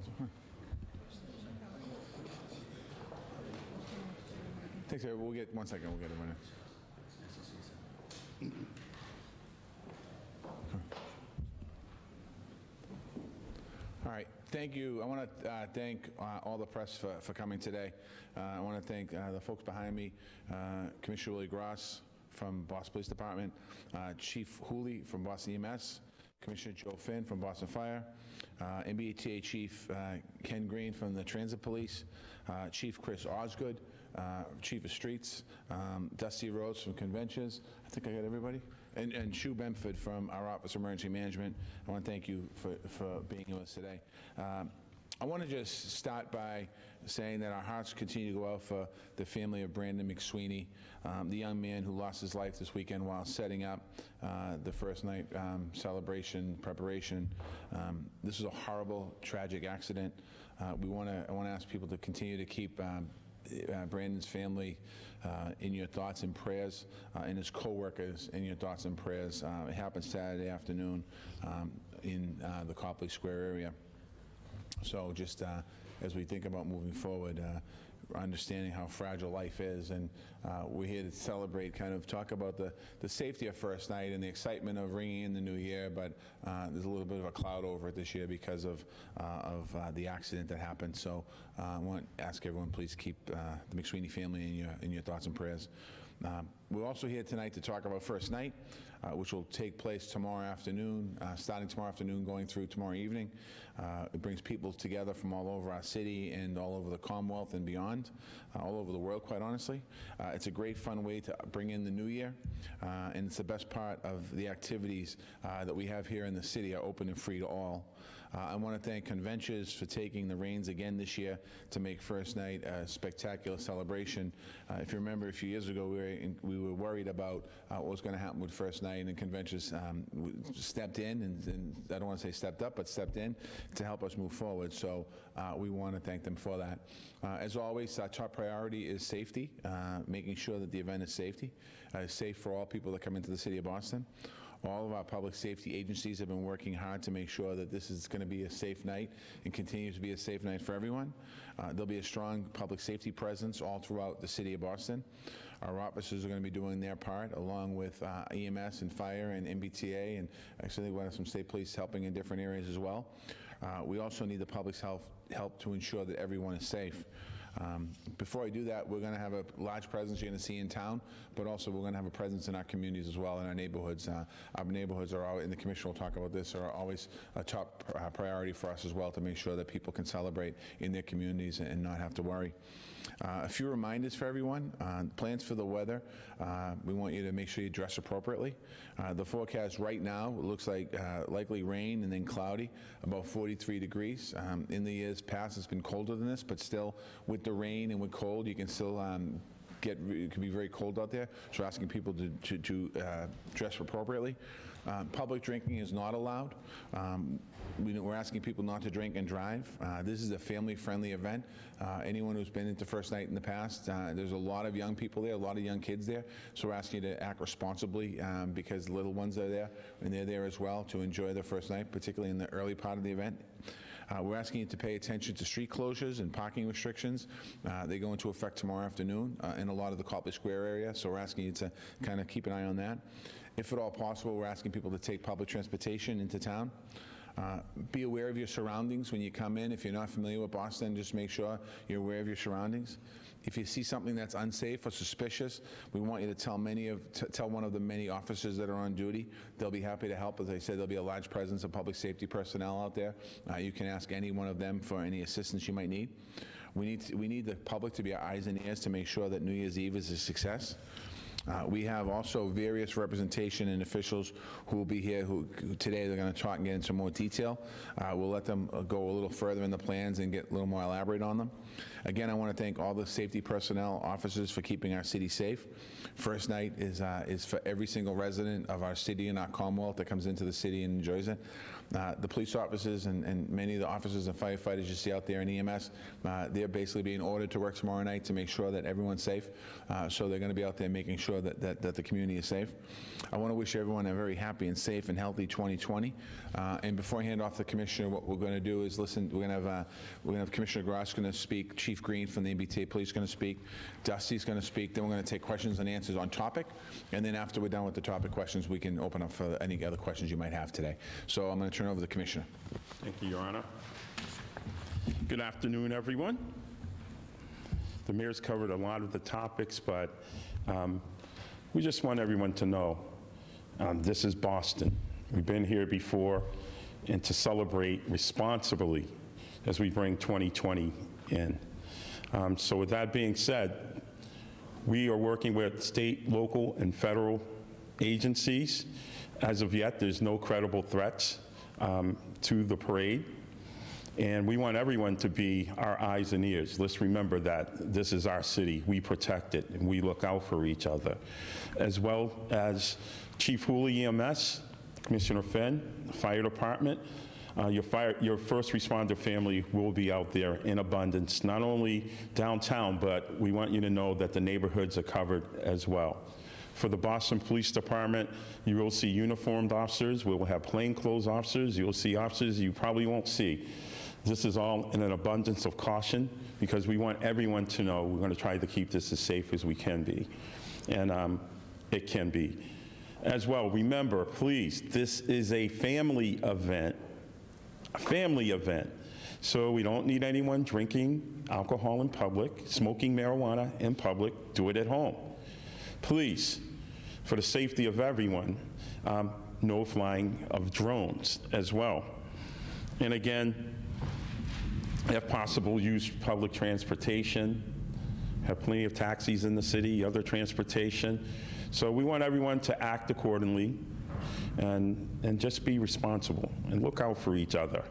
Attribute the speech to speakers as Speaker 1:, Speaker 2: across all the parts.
Speaker 1: Council. Thanks, sir. We'll get 1 second. We'll get it right now. All right, thank you. I want to thank all the press for coming today. I want to thank the folks behind me, Commissioner Willie Gross from Boston Police Department, Chief Hooley from Boston EMS, Commissioner Joe Finn from Boston Fire, MBTA Chief Ken Green from the Transit Police, Chief Chris Osgood, Chief of Streets, Dusty Rhodes from Conventions. I think I got everybody. And Shu Benford from our Office of Emergency Management. I want to thank you for being with us today. I want to just start by saying that our hearts continue to go out for the family of Brandon McSweeney, the young man who lost his life this weekend while setting up the first night celebration preparation. This is a horrible, tragic accident. I want to ask people to continue to keep Brandon's family in your thoughts and prayers, and his co-workers in your thoughts and prayers. It happened Saturday afternoon in the Copley Square area. So just as we think about moving forward, understanding how fragile life is, and we're here to celebrate, kind of talk about the safety of first night and the excitement of ringing in the new year, but there's a little bit of a cloud over it this year because of the accident that happened. So I want to ask everyone, please keep the McSweeney family in your thoughts and prayers. We're also here tonight to talk about First Night, which will take place tomorrow afternoon, starting tomorrow afternoon, going through tomorrow evening. It brings people together from all over our city and all over the Commonwealth and beyond, all over the world, quite honestly. It's a great, fun way to bring in the new year, and it's the best part of the activities that we have here in the city are open and free to all. I want to thank Conventions for taking the reins again this year to make First Night a spectacular celebration. If you remember, a few years ago, we were worried about what was going to happen with First Night, and Conventions stepped in, and I don't want to say stepped up, but stepped in to help us move forward. So we want to thank them for that. As always, our top priority is safety, making sure that the event is safe for all people that come into the city of Boston. All of our public safety agencies have been working hard to make sure that this is going to be a safe night and continues to be a safe night for everyone. There'll be a strong public safety presence all throughout the city of Boston. Our officers are going to be doing their part, along with EMS and fire and MBTA, and actually we have some state police helping in different areas as well. We also need the public's help to ensure that everyone is safe. Before I do that, we're going to have a large presence you're going to see in town, but also we're going to have a presence in our communities as well, in our neighborhoods. Our neighborhoods are always, and the commissioner will talk about this, are always a top priority for us as well, to make sure that people can celebrate in their communities and not have to worry. A few reminders for everyone. Plans for the weather. We want you to make sure you dress appropriately. The forecast right now looks like likely rain and then cloudy, about 43 degrees. In the years past, it's been colder than this, but still, with the rain and with cold, you can still it can be very cold out there, so asking people to dress appropriately. Public drinking is not allowed. We're asking people not to drink and drive. This is a family-friendly event. Anyone who's been into First Night in the past, there's a lot of young people there, a lot of young kids there, so we're asking you to act responsibly because little ones are there, and they're there as well to enjoy their First Night, particularly in the early part of the event. We're asking you to pay attention to street closures and parking restrictions. They go into effect tomorrow afternoon in a lot of the Copley Square area, so we're asking you to kind of keep an eye on that. If at all possible, we're asking people to take public transportation into town. Be aware of your surroundings when you come in. If you're not familiar with Boston, just make sure you're aware of your surroundings. If you see something that's unsafe or suspicious, we want you to tell one of the many officers that are on duty. They'll be happy to help. As I said, there'll be a large presence of public safety personnel out there. You can ask any one of them for any assistance you might need. We need the public to be our eyes and ears to make sure that New Year's Eve is a success. We have also various representation and officials who will be here who today they're going to talk and get into more detail. We'll let them go a little further in the plans and get a little more elaborate on them. Again, I want to thank all the safety personnel officers for keeping our city safe. First Night is for every single resident of our city and our Commonwealth that comes into the city and enjoys it. The police officers and many of the officers and firefighters you see out there in EMS, they're basically being ordered to work tomorrow night to make sure that everyone's safe. So they're going to be out there making sure sure that the community is safe. I want to wish everyone a very happy and safe and healthy 2020. And before I hand off the commissioner, what we're going to do is listen. We're going to have Commissioner Gross going to speak, Chief Green from the MBTA Police going to speak, Dusty's going to speak. Then we're going to take questions and answers on topic. And then after we're done with the topic questions, we can open up for any other questions you might have today. So I'm going to turn over to the commissioner.
Speaker 2: Thank you, Your Honor. Good afternoon, everyone. The mayor's covered a lot of the topics, but we just want everyone to know this is Boston. We've been here before, and to celebrate responsibly as we bring 2020 in. So with that being said, we are working with state, local, and federal agencies. As of yet, there's no credible threats to the parade. And we want everyone to be our eyes and ears. Let's remember that this is our city. We protect it, and we look out for each other. As well as Chief Hooley, EMS, Commissioner Finn, Fire Department, your first responder family will be out there in abundance, not only downtown, but we want you to know that the neighborhoods are covered as well. For the Boston Police Department, you will see uniformed officers. We will have plainclothes officers. You will see officers you probably won't see. This is all in an abundance of caution because we want everyone to know we're going to try to keep this as safe as we can be. And it can be. As well, remember, please, this is a family event. A family event. So we don't need anyone drinking alcohol in public, smoking marijuana in public. Do it at home. Please, for the safety of everyone, no flying of drones as well. And again, if possible, use public transportation. Have plenty of taxis in the city, other transportation. So we want everyone to act accordingly and just be responsible and look out for each other.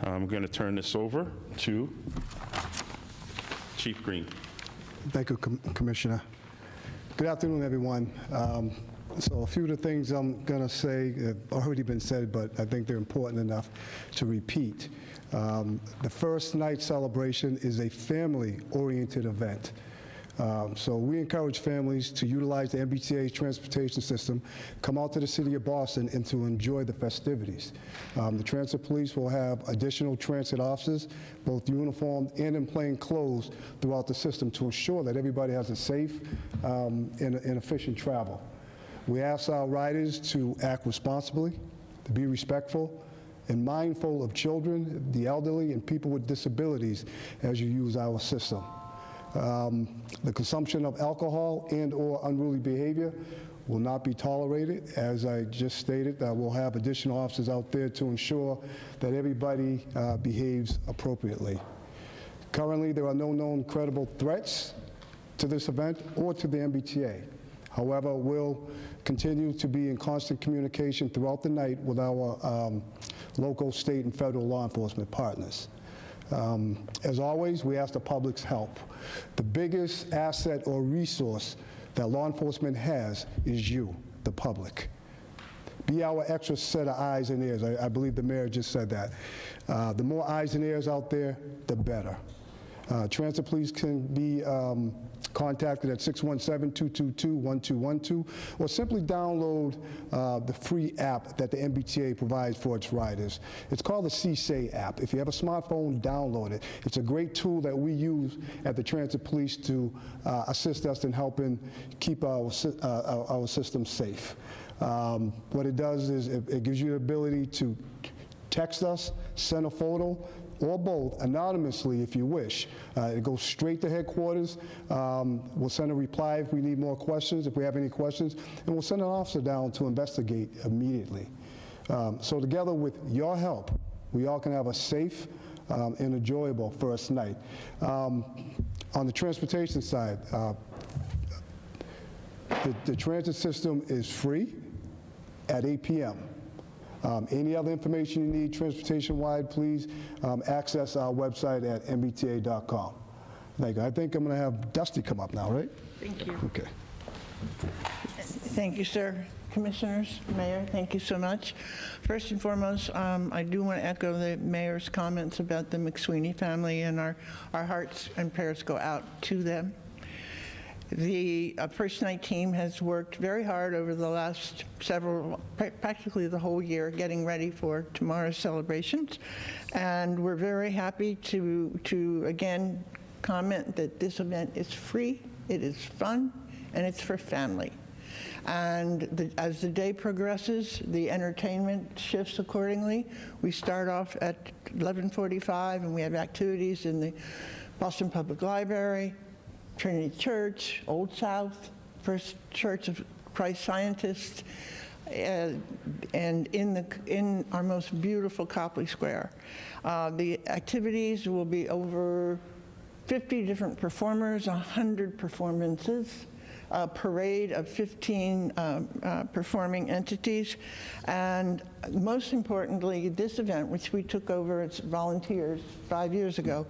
Speaker 2: I'm going to turn this over to Chief Green.
Speaker 3: Thank you, Commissioner. Good afternoon, everyone. So a few of the things I'm going to say have already been said, but I think they're important enough to repeat. The first night celebration is a family-oriented event. So we encourage families to utilize the MBTA's transportation system, come out to the city of Boston, and to enjoy the festivities. The transit police will have additional transit officers, both uniformed and in plain clothes, throughout the system to ensure that everybody has a safe and efficient travel. We ask our riders to act responsibly, to be respectful, and mindful of children, the elderly, and people with disabilities as you use our system. The consumption of alcohol and/or unruly behavior will not be tolerated. As I just stated, we'll have additional officers out there to ensure that everybody behaves appropriately. Currently, there are no known credible threats to this event or to the MBTA. However, we'll continue to be in constant communication throughout the night with our local, state, and federal law enforcement partners. As always, we ask the public's help. The biggest asset or resource that law enforcement has is you, the public. Be our extra set of eyes and ears. I believe the mayor just said that. The more eyes and ears out there, the better. Transit police can be contacted at 617-222-1212, or simply download the free app that the MBTA provides for its riders. It's called the CSAY app. If you have a smartphone, download it. It's a great tool that we use at the Transit Police to assist us in helping keep our system safe. What it does is it gives you the ability to text us, send a photo, or both, anonymously if you wish. It goes straight to headquarters. We'll send a reply if we need more questions, if we have any questions, and we'll send an officer down to investigate immediately. So together with your help, we all can have a safe and enjoyable first night. On the transportation side, the transit system is free at 8 p.m. Any other information you need transportation-wide, please access our website at mbta.com. Thank you. I think I'm going to have Dusty come up now, right?
Speaker 4: Thank you.
Speaker 3: Okay.
Speaker 4: Thank you, sir. Commissioners, Mayor, thank you so much. First and foremost, I do want to echo the Mayor's comments about the McSweeney family, and our hearts and prayers go out to them. The First Night team has worked very hard over the last practically the whole year, getting ready for tomorrow's celebrations. And we're very happy to again, comment that this event is free, it is fun, and it's for family. And as the day progresses, the entertainment shifts accordingly. We start off at 11:45, and we have activities in the Boston Public Library, Trinity Church, Old South, First Church of Christ Scientists, and in our most beautiful Copley Square. The activities will be over 50 different performers, 100 performances, a parade of 15 performing entities, and most importantly, this event, which we took over as volunteers 5 years ago,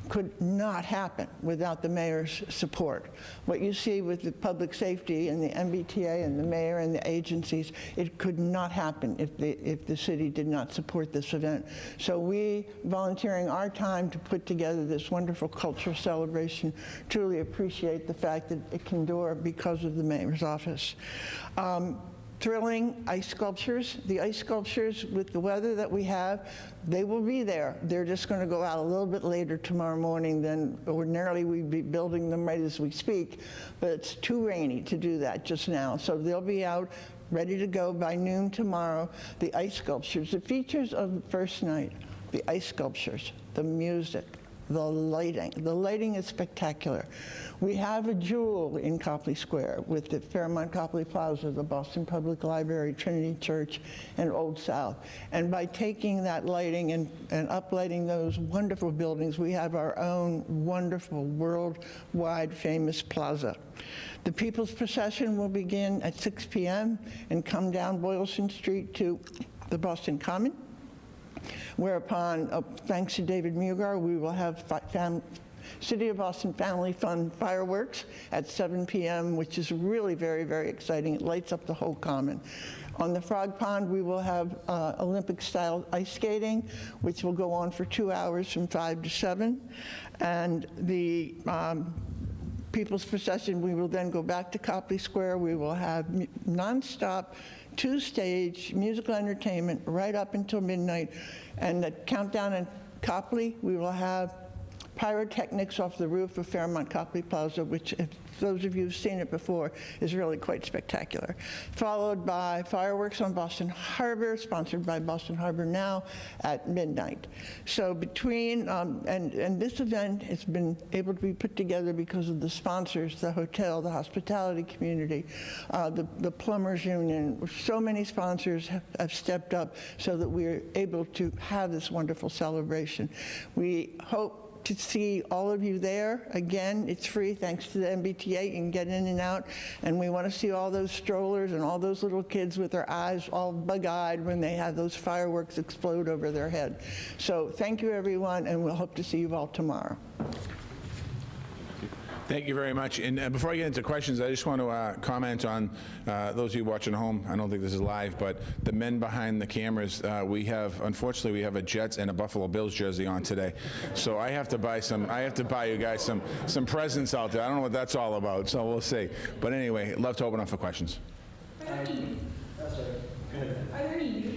Speaker 4: could not happen without the mayor's support. What you see with the public safety and the MBTA and the mayor and the agencies, it could not happen if the city did not support this event. So we, volunteering our time to put together this wonderful cultural celebration, truly appreciate the fact that it can endure because of the mayor's office. Thrilling ice sculptures. The ice sculptures, with the weather that we have, they will be there. They're just going to go out a little bit later tomorrow morning than ordinarily we'd be building them right as we speak, but it's too rainy to do that just now. So they'll be out ready to go by noon tomorrow. The ice sculptures, the features of the first night, the ice sculptures, the music, the lighting. The lighting is spectacular. We have a jewel in Copley Square with the Fairmont Copley Plaza, the Boston Public Library, Trinity Church, and Old South. And by taking that lighting and uplighting those wonderful buildings, we have our own wonderful, worldwide famous plaza. The People's Procession will begin at 6 p.m. and come down Boylston Street to the Boston Common, whereupon, thanks to David Mugar, we will have City of Boston Family Fun fireworks at 7 p.m., which is really very, very exciting. It lights up the whole common. On the Frog Pond, we will have Olympic-style ice skating, which will go on for 2 hours from 5 to 7. And the People's Procession, we will then go back to Copley Square. We will have nonstop two-stage musical entertainment right up until midnight. And the countdown in Copley, we will have pyrotechnics off the roof of Fairmont Copley Plaza, which, if those of you who've seen it before, is really quite spectacular. Followed by fireworks on Boston Harbor, sponsored by Boston Harbor Now, at midnight. So between, and this event has been able to be put together because of the sponsors, the hotel, the hospitality community, the plumbers union. So many sponsors have stepped up so that we're able to have this wonderful celebration. We hope to see all of you there. Again, it's free thanks to the MBTA. You can get in and out, and we want to see all those strollers and all those little kids with their eyes all bug-eyed when they have those fireworks explode over their head. So thank you, everyone, and we'll hope to see you all tomorrow.
Speaker 1: Thank you very much. And before I get into questions, I just want to comment on those of you watching at home. I don't think this is live, but the men behind the cameras, unfortunately, we have a Jets and a Buffalo Bills jersey on today. So I have to buy you guys some presents out there. I don't know what that's all about, so we'll see. But anyway, love to open up for questions.
Speaker 5: Are there any